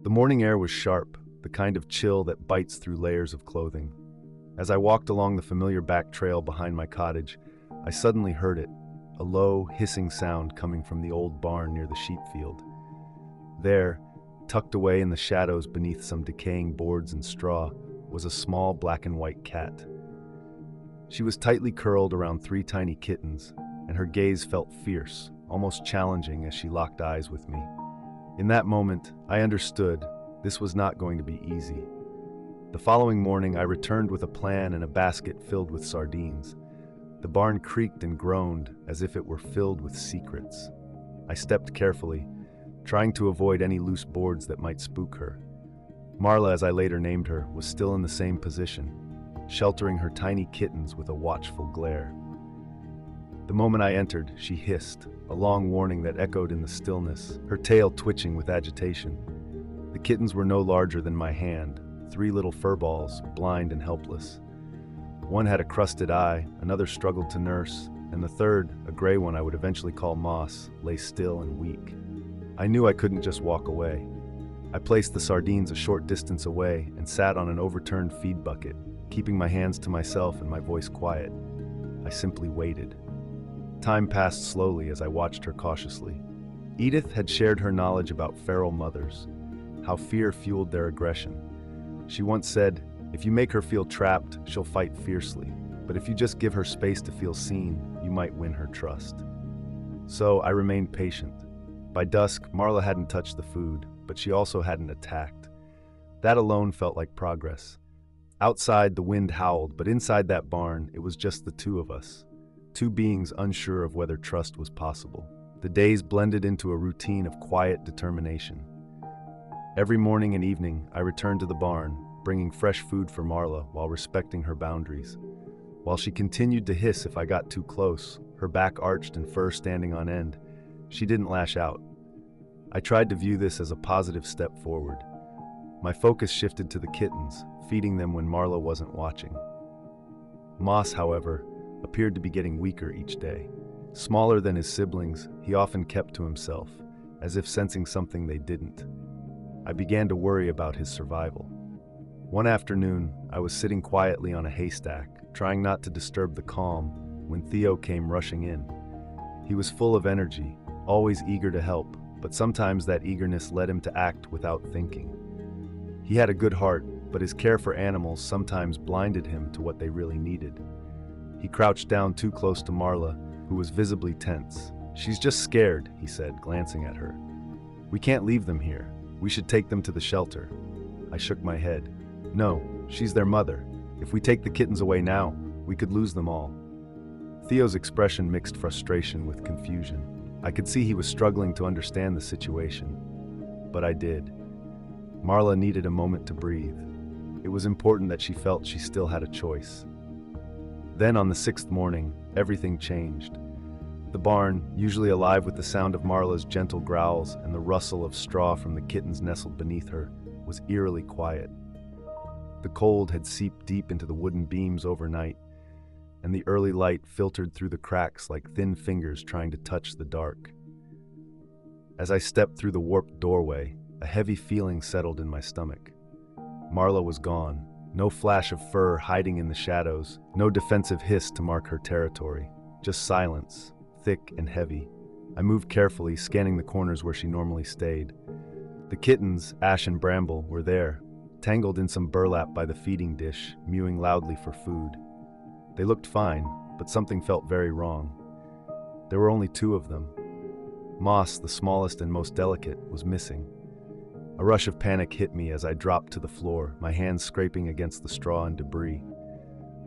The morning air was sharp, the kind of chill that bites through layers of clothing. As I walked along the familiar back trail behind my cottage, I suddenly heard it, a low, hissing sound coming from the old barn near the sheep field. There, tucked away in the shadows beneath some decaying boards and straw, was a small black and white cat. She was tightly curled around 3 tiny kittens, and her gaze felt fierce, almost challenging as she locked eyes with me. In that moment, I understood this was not going to be easy. The following morning, I returned with a plan and a basket filled with sardines. The barn creaked and groaned as if it were filled with secrets. I stepped carefully, trying to avoid any loose boards that might spook her. Marla, as I later named her, was still in the same position, sheltering her tiny kittens with a watchful glare. The moment I entered, she hissed, a long warning that echoed in the stillness, her tail twitching with agitation. The kittens were no larger than my hand, 3 little furballs, blind and helpless. One had a crusted eye, another struggled to nurse, and the third, a gray one I would eventually call Moss, lay still and weak. I knew I couldn't just walk away. I placed the sardines a short distance away and sat on an overturned feed bucket, keeping my hands to myself and my voice quiet. I simply waited. Time passed slowly as I watched her cautiously. Edith had shared her knowledge about feral mothers, how fear fueled their aggression. She once said, "If you make her feel trapped, she'll fight fiercely. But if you just give her space to feel seen, you might win her trust." So I remained patient. By dusk, Marla hadn't touched the food, but she also hadn't attacked. That alone felt like progress. Outside, the wind howled, but inside that barn, it was just the 2 of us. 2 beings unsure of whether trust was possible. The days blended into a routine of quiet determination. Every morning and evening, I returned to the barn, bringing fresh food for Marla while respecting her boundaries. While she continued to hiss if I got too close, her back arched and fur standing on end, she didn't lash out. I tried to view this as a positive step forward. My focus shifted to the kittens, feeding them when Marla wasn't watching. Moss, however, appeared to be getting weaker each day. Smaller than his siblings, he often kept to himself, as if sensing something they didn't. I began to worry about his survival. One afternoon, I was sitting quietly on a haystack, trying not to disturb the calm, when Theo came rushing in. He was full of energy, always eager to help, but sometimes that eagerness led him to act without thinking. He had a good heart, but his care for animals sometimes blinded him to what they really needed. He crouched down too close to Marla, who was visibly tense. "She's just scared," he said, glancing at her. "We can't leave them here. We should take them to the shelter." I shook my head. "No, she's their mother. If we take the kittens away now, we could lose them all." Theo's expression mixed frustration with confusion. I could see he was struggling to understand the situation. But I did. Marla needed a moment to breathe. It was important that she felt she still had a choice. Then on the 6th morning, everything changed. The barn, usually alive with the sound of Marla's gentle growls and the rustle of straw from the kittens nestled beneath her, was eerily quiet. The cold had seeped deep into the wooden beams overnight, and the early light filtered through the cracks like thin fingers trying to touch the dark. As I stepped through the warped doorway, a heavy feeling settled in my stomach. Marla was gone. No flash of fur hiding in the shadows, no defensive hiss to mark her territory, just silence, thick and heavy. I moved carefully, scanning the corners where she normally stayed. The kittens, Ash and Bramble, were there, tangled in some burlap by the feeding dish, mewing loudly for food. They looked fine, but something felt very wrong. There were only 2 of them. Moss, the smallest and most delicate, was missing. A rush of panic hit me as I dropped to the floor, my hands scraping against the straw and debris.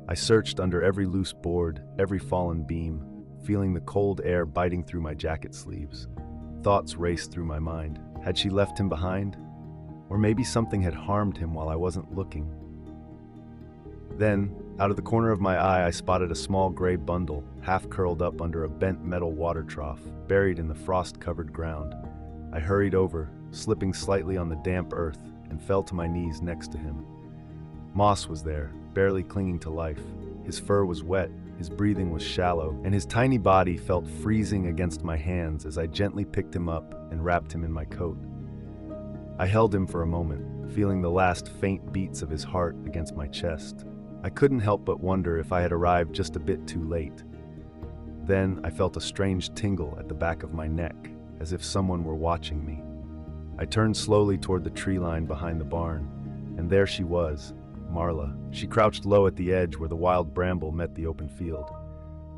I searched under every loose board, every fallen beam, feeling the cold air biting through my jacket sleeves. Thoughts raced through my mind. Had she left him behind? Or maybe something had harmed him while I wasn't looking. Then, out of the corner of my eye, I spotted a small gray bundle, half curled up under a bent metal water trough, buried in the frost-covered ground. I hurried over, slipping slightly on the damp earth, and fell to my knees next to him. Moss was there, barely clinging to life. His fur was wet, his breathing was shallow, and his tiny body felt freezing against my hands as I gently picked him up and wrapped him in my coat. I held him for a moment, feeling the last faint beats of his heart against my chest. I couldn't help but wonder if I had arrived just a bit too late. Then I felt a strange tingle at the back of my neck, as if someone were watching me. I turned slowly toward the tree line behind the barn, and there she was, Marla. She crouched low at the edge where the wild bramble met the open field.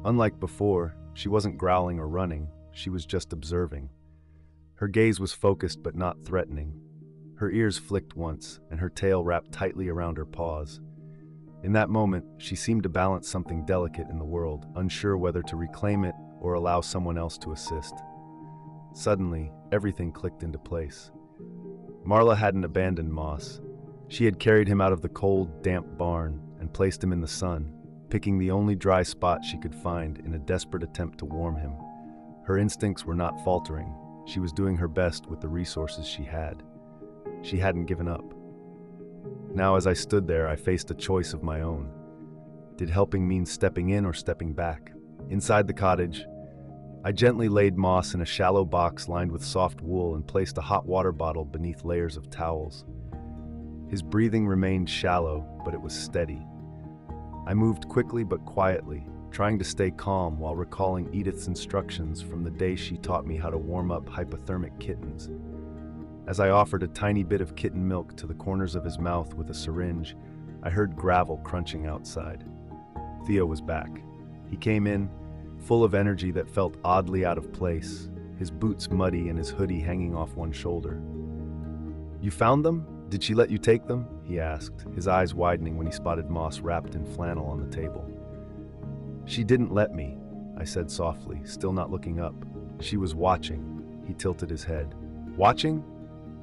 Unlike before, she wasn't growling or running, she was just observing. Her gaze was focused but not threatening. Her ears flicked once, and her tail wrapped tightly around her paws. In that moment, she seemed to balance something delicate in the world, unsure whether to reclaim it or allow someone else to assist. Suddenly, everything clicked into place. Marla hadn't abandoned Moss. She had carried him out of the cold, damp barn and placed him in the sun, picking the only dry spot she could find in a desperate attempt to warm him. Her instincts were not faltering. She was doing her best with the resources she had. She hadn't given up. Now, as I stood there, I faced a choice of my own. Did helping mean stepping in or stepping back? Inside the cottage, I gently laid Moss in a shallow box lined with soft wool and placed a hot water bottle beneath layers of towels. His breathing remained shallow, but it was steady. I moved quickly but quietly, trying to stay calm while recalling Edith's instructions from the day she taught me how to warm up hypothermic kittens. As I offered a tiny bit of kitten milk to the corners of his mouth with a syringe, I heard gravel crunching outside. Theo was back. He came in, full of energy that felt oddly out of place, his boots muddy and his hoodie hanging off one shoulder. "You found them? Did she let you take them?" he asked, his eyes widening when he spotted Moss wrapped in flannel on the table. "She didn't let me," I said softly, still not looking up. "She was watching." He tilted his head. "Watching?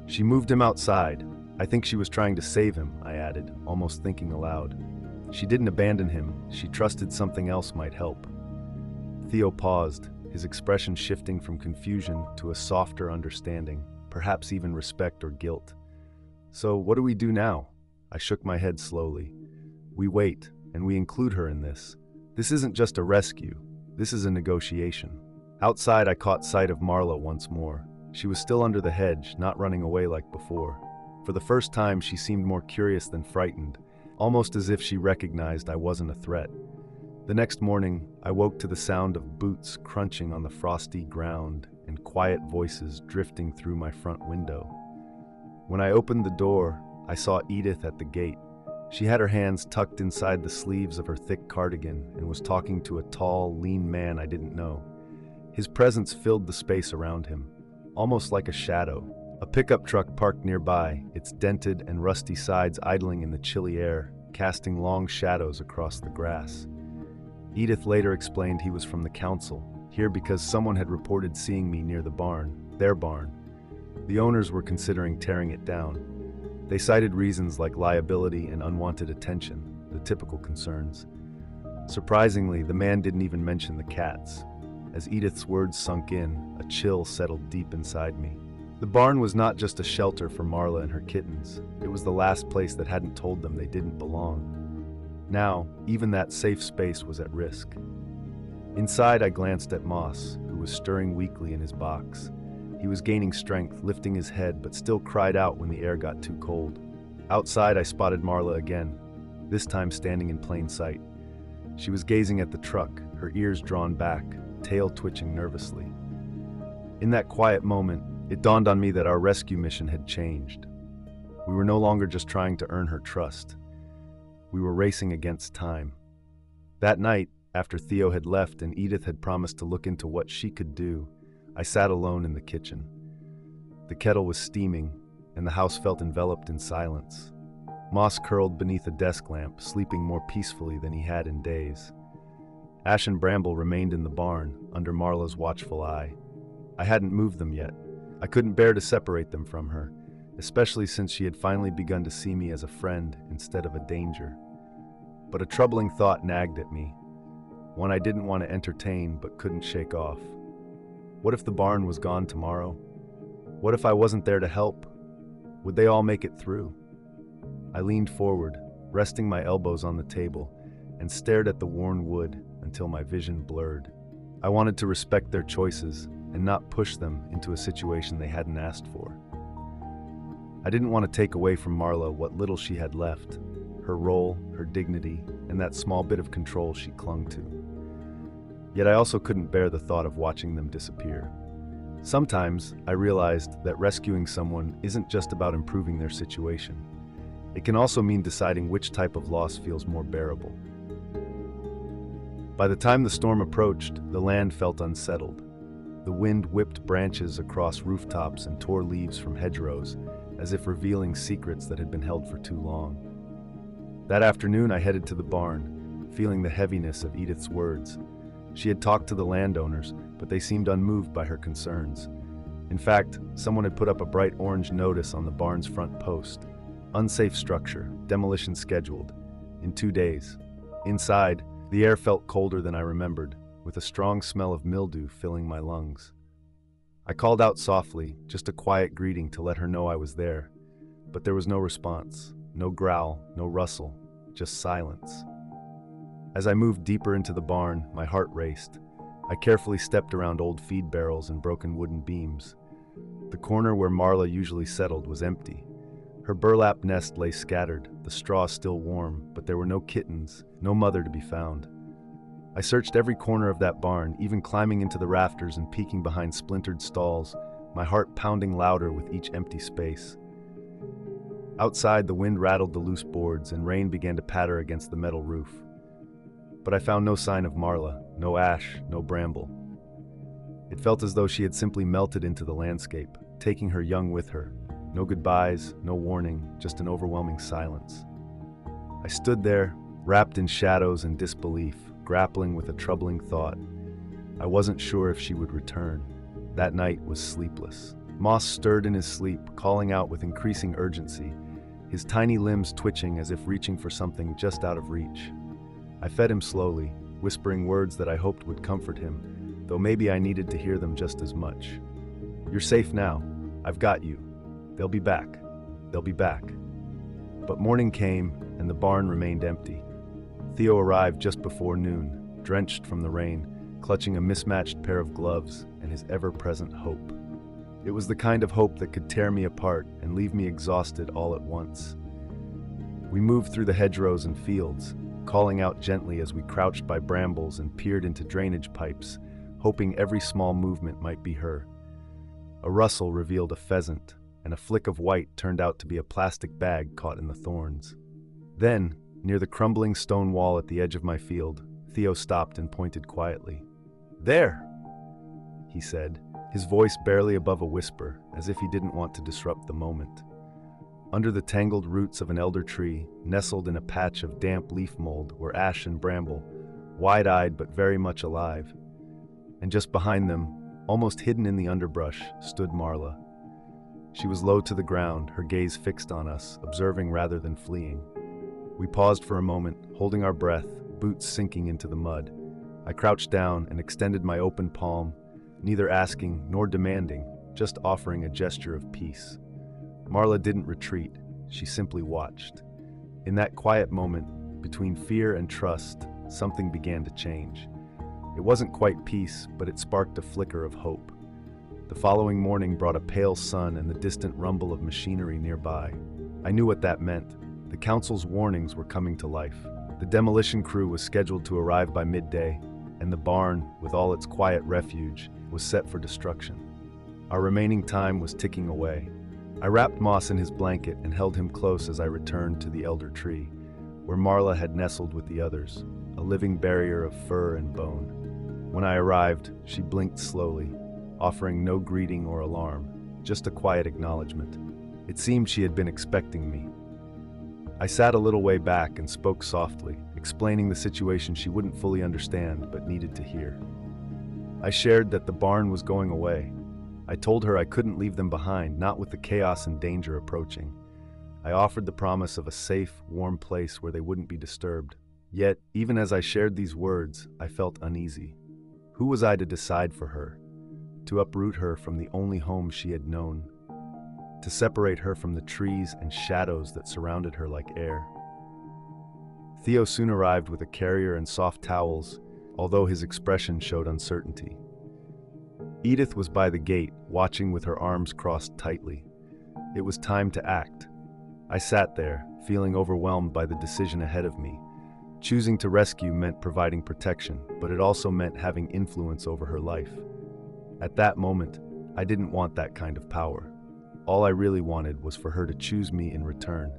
She moved him outside. I think she was trying to save him," I added, almost thinking aloud. "She didn't abandon him. She trusted something else might help." Theo paused, his expression shifting from confusion to a softer understanding, perhaps even respect or guilt. "So what do we do now?" I shook my head slowly. "We wait, and we include her in this. This isn't just a rescue. This is a negotiation." Outside, I caught sight of Marla once more. She was still under the hedge, not running away like before. For the first time, she seemed more curious than frightened, almost as if she recognized I wasn't a threat. The next morning, I woke to the sound of boots crunching on the frosty ground and quiet voices drifting through my front window. When I opened the door, I saw Edith at the gate. She had her hands tucked inside the sleeves of her thick cardigan and was talking to a tall, lean man I didn't know. His presence filled the space around him, almost like a shadow. A pickup truck parked nearby, its dented and rusty sides idling in the chilly air, casting long shadows across the grass. Edith later explained he was from the council, here because someone had reported seeing me near the barn, their barn. The owners were considering tearing it down. They cited reasons like liability and unwanted attention, the typical concerns. Surprisingly, the man didn't even mention the cats. As Edith's words sunk in, a chill settled deep inside me. The barn was not just a shelter for Marla and her kittens. It was the last place that hadn't told them they didn't belong. Now, even that safe space was at risk. Inside, I glanced at Moss, who was stirring weakly in his box. He was gaining strength, lifting his head, but still cried out when the air got too cold. Outside, I spotted Marla again, this time standing in plain sight. She was gazing at the truck, her ears drawn back, tail twitching nervously. In that quiet moment, it dawned on me that our rescue mission had changed. We were no longer just trying to earn her trust. We were racing against time. That night, after Theo had left and Edith had promised to look into what she could do, I sat alone in the kitchen. The kettle was steaming, and the house felt enveloped in silence. Moss curled beneath a desk lamp, sleeping more peacefully than he had in days. Ash and Bramble remained in the barn, under Marla's watchful eye. I hadn't moved them yet. I couldn't bear to separate them from her, especially since she had finally begun to see me as a friend instead of a danger. But a troubling thought nagged at me, one I didn't want to entertain but couldn't shake off. What if the barn was gone tomorrow? What if I wasn't there to help? Would they all make it through? I leaned forward, resting my elbows on the table, and stared at the worn wood until my vision blurred. I wanted to respect their choices and not push them into a situation they hadn't asked for. I didn't want to take away from Marla what little she had left, her role, her dignity, and that small bit of control she clung to. Yet I also couldn't bear the thought of watching them disappear. Sometimes I realized that rescuing someone isn't just about improving their situation. It can also mean deciding which type of loss feels more bearable. By the time the storm approached, the land felt unsettled. The wind whipped branches across rooftops and tore leaves from hedgerows, as if revealing secrets that had been held for too long. That afternoon I headed to the barn, feeling the heaviness of Edith's words. She had talked to the landowners, but they seemed unmoved by her concerns. In fact, someone had put up a bright orange notice on the barn's front post. Unsafe structure, demolition scheduled, in 2 days. Inside, the air felt colder than I remembered, with a strong smell of mildew filling my lungs. I called out softly, just a quiet greeting to let her know I was there, but there was no response, no growl, no rustle, just silence. As I moved deeper into the barn, my heart raced. I carefully stepped around old feed barrels and broken wooden beams. The corner where Marla usually settled was empty. Her burlap nest lay scattered, the straw still warm, but there were no kittens, no mother to be found. I searched every corner of that barn, even climbing into the rafters and peeking behind splintered stalls, my heart pounding louder with each empty space. Outside, the wind rattled the loose boards and rain began to patter against the metal roof. But I found no sign of Marla, no ash, no bramble. It felt as though she had simply melted into the landscape, taking her young with her. No goodbyes, no warning, just an overwhelming silence. I stood there, wrapped in shadows and disbelief, grappling with a troubling thought. I wasn't sure if she would return. That night was sleepless. Moss stirred in his sleep, calling out with increasing urgency, his tiny limbs twitching as if reaching for something just out of reach. I fed him slowly, whispering words that I hoped would comfort him, though maybe I needed to hear them just as much. "You're safe now. I've got you. They'll be back. They'll be back." But morning came, and the barn remained empty. Theo arrived just before noon, drenched from the rain, clutching a mismatched pair of gloves and his ever-present hope. It was the kind of hope that could tear me apart and leave me exhausted all at once. We moved through the hedgerows and fields, calling out gently as we crouched by brambles and peered into drainage pipes, hoping every small movement might be her. A rustle revealed a pheasant, and a flick of white turned out to be a plastic bag caught in the thorns. Then, near the crumbling stone wall at the edge of my field, Theo stopped and pointed quietly. "There!" he said, his voice barely above a whisper, as if he didn't want to disrupt the moment. Under the tangled roots of an elder tree, nestled in a patch of damp leaf mold, were ash and bramble, wide-eyed but very much alive. And just behind them, almost hidden in the underbrush, stood Marla. She was low to the ground, her gaze fixed on us, observing rather than fleeing. We paused for a moment, holding our breath, boots sinking into the mud. I crouched down and extended my open palm, neither asking nor demanding, just offering a gesture of peace. Marla didn't retreat, she simply watched. In that quiet moment, between fear and trust, something began to change. It wasn't quite peace, but it sparked a flicker of hope. The following morning brought a pale sun and the distant rumble of machinery nearby. I knew what that meant. The council's warnings were coming to life. The demolition crew was scheduled to arrive by midday, and the barn, with all its quiet refuge, was set for destruction. Our remaining time was ticking away. I wrapped Moss in his blanket and held him close as I returned to the elder tree, where Marla had nestled with the others, a living barrier of fur and bone. When I arrived, she blinked slowly, offering no greeting or alarm, just a quiet acknowledgement. It seemed she had been expecting me. I sat a little way back and spoke softly, explaining the situation she wouldn't fully understand but needed to hear. I shared that the barn was going away. I told her I couldn't leave them behind, not with the chaos and danger approaching. I offered the promise of a safe, warm place where they wouldn't be disturbed. Yet, even as I shared these words, I felt uneasy. Who was I to decide for her? To uproot her from the only home she had known? To separate her from the trees and shadows that surrounded her like air? Theo soon arrived with a carrier and soft towels, although his expression showed uncertainty. Edith was by the gate, watching with her arms crossed tightly. It was time to act. I sat there, feeling overwhelmed by the decision ahead of me. Choosing to rescue meant providing protection, but it also meant having influence over her life. At that moment, I didn't want that kind of power. All I really wanted was for her to choose me in return.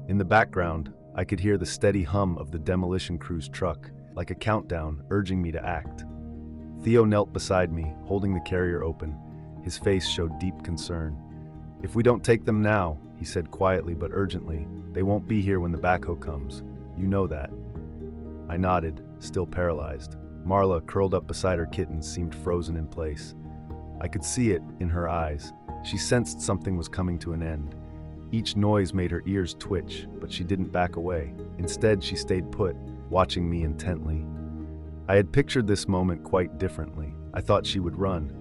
In the background, I could hear the steady hum of the demolition crew's truck, like a countdown urging me to act. Theo knelt beside me, holding the carrier open. His face showed deep concern. "If we don't take them now," he said quietly but urgently, "they won't be here when the backhoe comes. You know that." I nodded, still paralyzed. Marla, curled up beside her kittens, seemed frozen in place. I could see it in her eyes. She sensed something was coming to an end. Each noise made her ears twitch, but she didn't back away. Instead, she stayed put, watching me intently. I had pictured this moment quite differently. I thought she would run,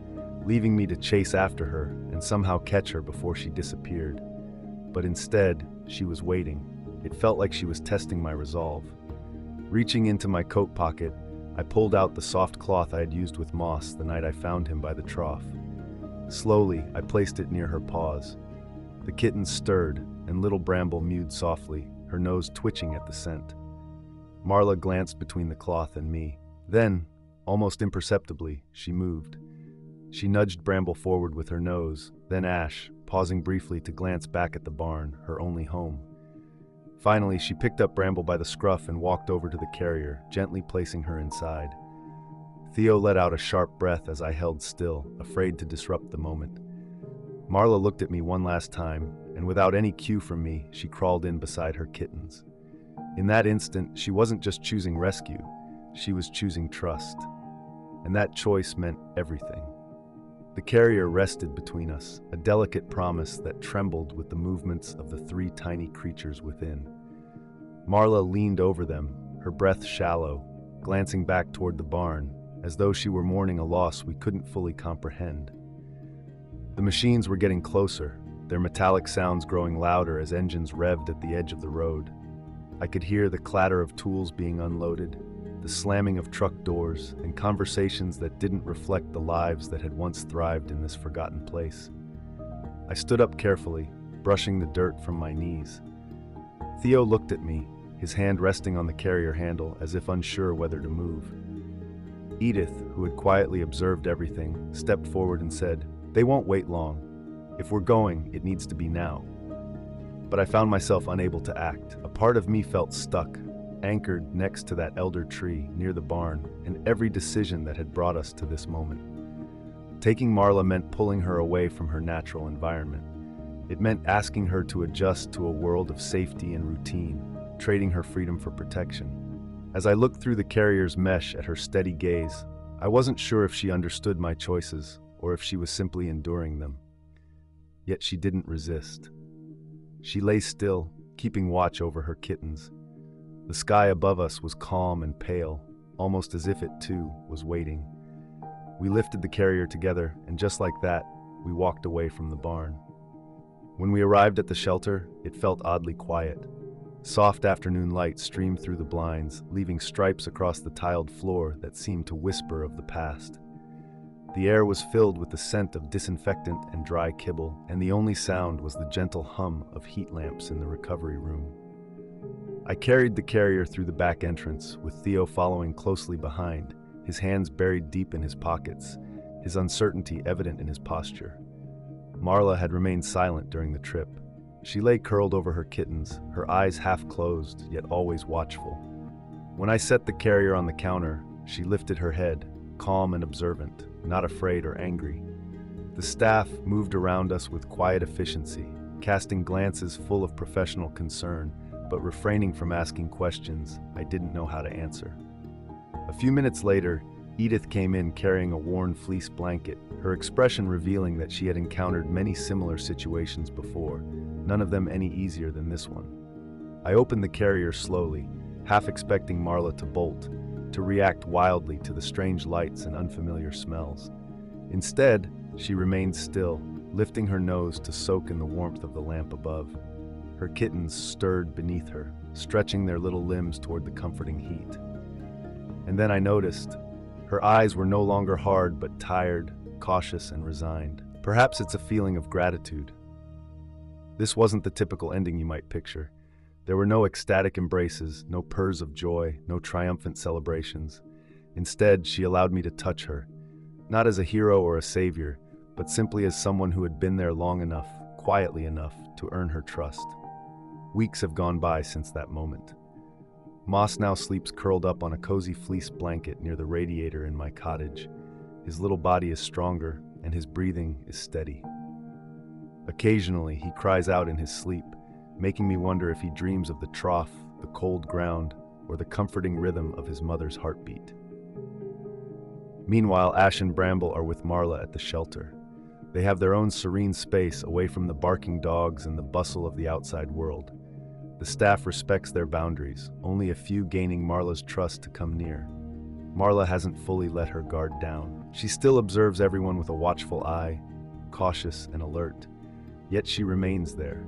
leaving me to chase after her and somehow catch her before she disappeared. But instead, she was waiting. It felt like she was testing my resolve. Reaching into my coat pocket, I pulled out the soft cloth I had used with Moss the night I found him by the trough. Slowly, I placed it near her paws. The kitten stirred, and little Bramble mewed softly, her nose twitching at the scent. Marla glanced between the cloth and me. Then, almost imperceptibly, she moved. She nudged Bramble forward with her nose, then Ash, pausing briefly to glance back at the barn, her only home. Finally, she picked up Bramble by the scruff and walked over to the carrier, gently placing her inside. Theo let out a sharp breath as I held still, afraid to disrupt the moment. Marla looked at me one last time, and without any cue from me, she crawled in beside her kittens. In that instant, she wasn't just choosing rescue, she was choosing trust. And that choice meant everything. The carrier rested between us, a delicate promise that trembled with the movements of the three tiny creatures within. Marla leaned over them, her breath shallow, glancing back toward the barn, as though she were mourning a loss we couldn't fully comprehend. The machines were getting closer, their metallic sounds growing louder as engines revved at the edge of the road. I could hear the clatter of tools being unloaded, the slamming of truck doors, and conversations that didn't reflect the lives that had once thrived in this forgotten place. I stood up carefully, brushing the dirt from my knees. Theo looked at me, his hand resting on the carrier handle as if unsure whether to move. Edith, who had quietly observed everything, stepped forward and said, "They won't wait long. If we're going, it needs to be now." But I found myself unable to act. A part of me felt stuck, anchored next to that elder tree near the barn, and every decision that had brought us to this moment. Taking Marla meant pulling her away from her natural environment. It meant asking her to adjust to a world of safety and routine, trading her freedom for protection. As I looked through the carrier's mesh at her steady gaze, I wasn't sure if she understood my choices or if she was simply enduring them. Yet she didn't resist. She lay still, keeping watch over her kittens. The sky above us was calm and pale, almost as if it, too, was waiting. We lifted the carrier together, and just like that, we walked away from the barn. When we arrived at the shelter, it felt oddly quiet. Soft afternoon light streamed through the blinds, leaving stripes across the tiled floor that seemed to whisper of the past. The air was filled with the scent of disinfectant and dry kibble, and the only sound was the gentle hum of heat lamps in the recovery room. I carried the carrier through the back entrance, with Theo following closely behind, his hands buried deep in his pockets, his uncertainty evident in his posture. Marla had remained silent during the trip. She lay curled over her kittens, her eyes half closed, yet always watchful. When I set the carrier on the counter, she lifted her head, calm and observant, not afraid or angry. The staff moved around us with quiet efficiency, casting glances full of professional concern, but refraining from asking questions I didn't know how to answer. A few minutes later, Edith came in carrying a worn fleece blanket, her expression revealing that she had encountered many similar situations before, none of them any easier than this one. I opened the carrier slowly, half expecting Marla to bolt, to react wildly to the strange lights and unfamiliar smells. Instead, she remained still, lifting her nose to soak in the warmth of the lamp above. Her kittens stirred beneath her, stretching their little limbs toward the comforting heat. And then I noticed, her eyes were no longer hard but tired, cautious and resigned. Perhaps it's a feeling of gratitude. This wasn't the typical ending you might picture. There were no ecstatic embraces, no purrs of joy, no triumphant celebrations. Instead, she allowed me to touch her, not as a hero or a savior, but simply as someone who had been there long enough, quietly enough, to earn her trust. Weeks have gone by since that moment. Moss now sleeps curled up on a cozy fleece blanket near the radiator in my cottage. His little body is stronger, and his breathing is steady. Occasionally, he cries out in his sleep, making me wonder if he dreams of the trough, the cold ground, or the comforting rhythm of his mother's heartbeat. Meanwhile, Ash and Bramble are with Marla at the shelter. They have their own serene space away from the barking dogs and the bustle of the outside world. The staff respects their boundaries, only a few gaining Marla's trust to come near. Marla hasn't fully let her guard down. She still observes everyone with a watchful eye, cautious and alert. Yet she remains there.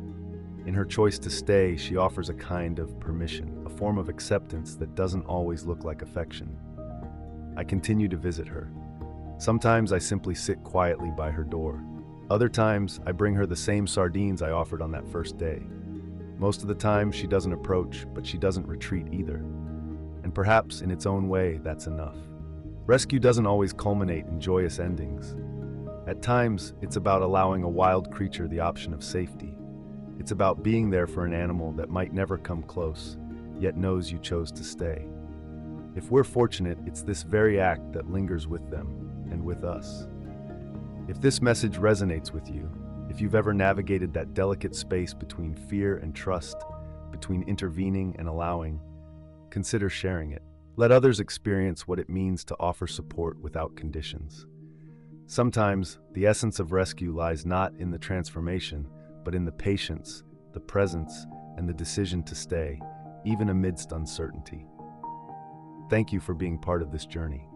In her choice to stay, she offers a kind of permission, a form of acceptance that doesn't always look like affection. I continue to visit her. Sometimes I simply sit quietly by her door. Other times, I bring her the same sardines I offered on that first day. Most of the time, she doesn't approach, but she doesn't retreat either. And perhaps, in its own way, that's enough. Rescue doesn't always culminate in joyous endings. At times, it's about allowing a wild creature the option of safety. It's about being there for an animal that might never come close, yet knows you chose to stay. If we're fortunate, it's this very act that lingers with them and with us. If this message resonates with you, if you've ever navigated that delicate space between fear and trust, between intervening and allowing, consider sharing it. Let others experience what it means to offer support without conditions. Sometimes, the essence of rescue lies not in the transformation, but in the patience, the presence, and the decision to stay, even amidst uncertainty. Thank you for being part of this journey.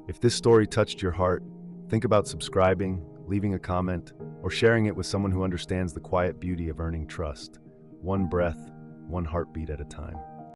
If this story touched your heart, think about subscribing, leaving a comment, or sharing it with someone who understands the quiet beauty of earning trust, one breath, one heartbeat at a time.